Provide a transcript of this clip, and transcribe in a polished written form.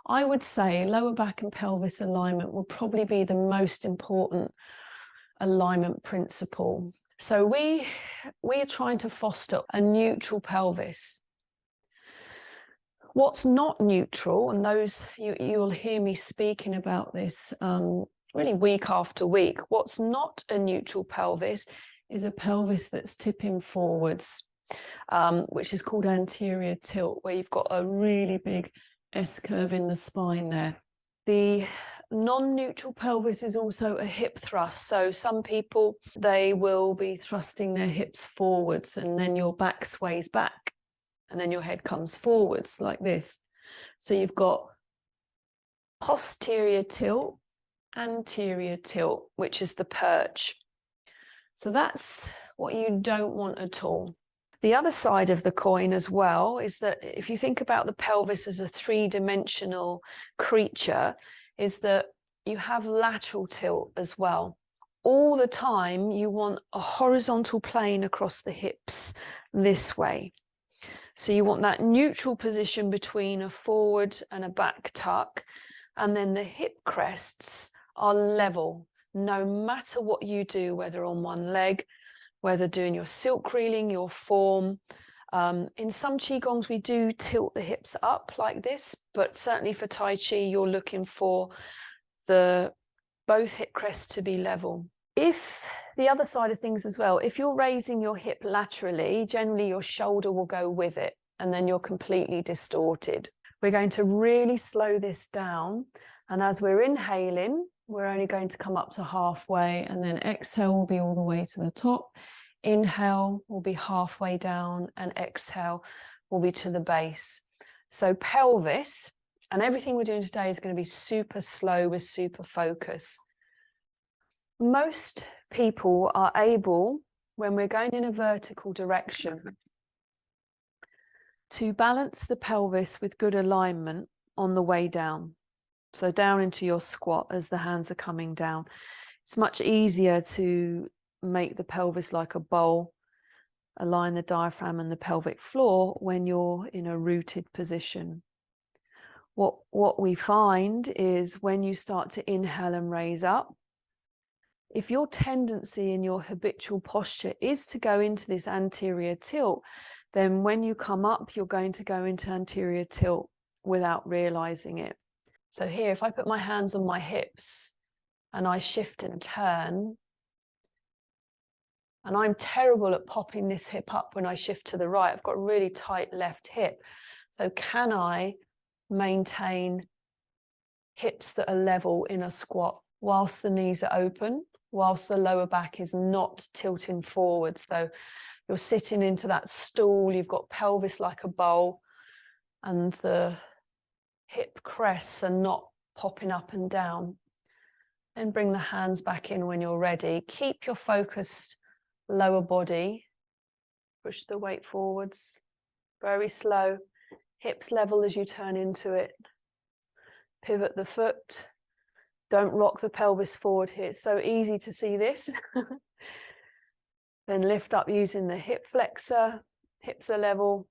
I would say lower back and pelvis alignment will probably be the most important alignment principle. So we are trying to foster a neutral pelvis. What's not neutral, and those you'll hear me speaking about this really week after week, what's not a neutral pelvis is a pelvis that's tipping forwards, which is called anterior tilt, where you've got a really big S-curve in the spine there. The non-neutral pelvis is also a hip thrust. So some people, they will be thrusting their hips forwards, and then your back sways back, and then your head comes forwards like this. So you've got posterior tilt, anterior tilt, which is the perch. So that's what you don't want at all. The other side of the coin as well is that if you think about the pelvis as a three-dimensional creature, is that you have lateral tilt as well. All the time you want a horizontal plane across the hips this way. So you want that neutral position between a forward and a back tuck, and then the hip crests are level, no matter what you do, whether on one leg, whether doing your silk reeling, your form. In some Qigongs, we do tilt the hips up like this, but certainly for Tai Chi, you're looking for both hip crests to be level. If the other side of things as well, if you're raising your hip laterally, generally your shoulder will go with it, and then you're completely distorted. We're going to really slow this down, and as we're inhaling, we're only going to come up to halfway, and then exhale will be all the way to the top. Inhale will be halfway down, and exhale will be to the base. So pelvis, and everything we're doing today is going to be super slow with super focus. Most people are able, when we're going in a vertical direction, to balance the pelvis with good alignment on the way down. So down into your squat as the hands are coming down. It's much easier to make the pelvis like a bowl, align the diaphragm and the pelvic floor when you're in a rooted position. What we find is when you start to inhale and raise up, if your tendency in your habitual posture is to go into this anterior tilt, then when you come up, you're going to go into anterior tilt without realizing it. So here, if I put my hands on my hips and I shift and turn, and I'm terrible at popping this hip up when I shift to the right. I've got a really tight left hip. So can I maintain hips that are level in a squat whilst the knees are open, whilst the lower back is not tilting forward? So you're sitting into that stool, you've got pelvis like a bowl, and the hip crests are not popping up and down. Then bring the hands back in when you're ready. Keep your focused lower body. Push the weight forwards. Very slow. Hips level as you turn into it. Pivot the foot. Don't rock the pelvis forward here. It's so easy to see this. Then lift up using the hip flexor. Hips are level.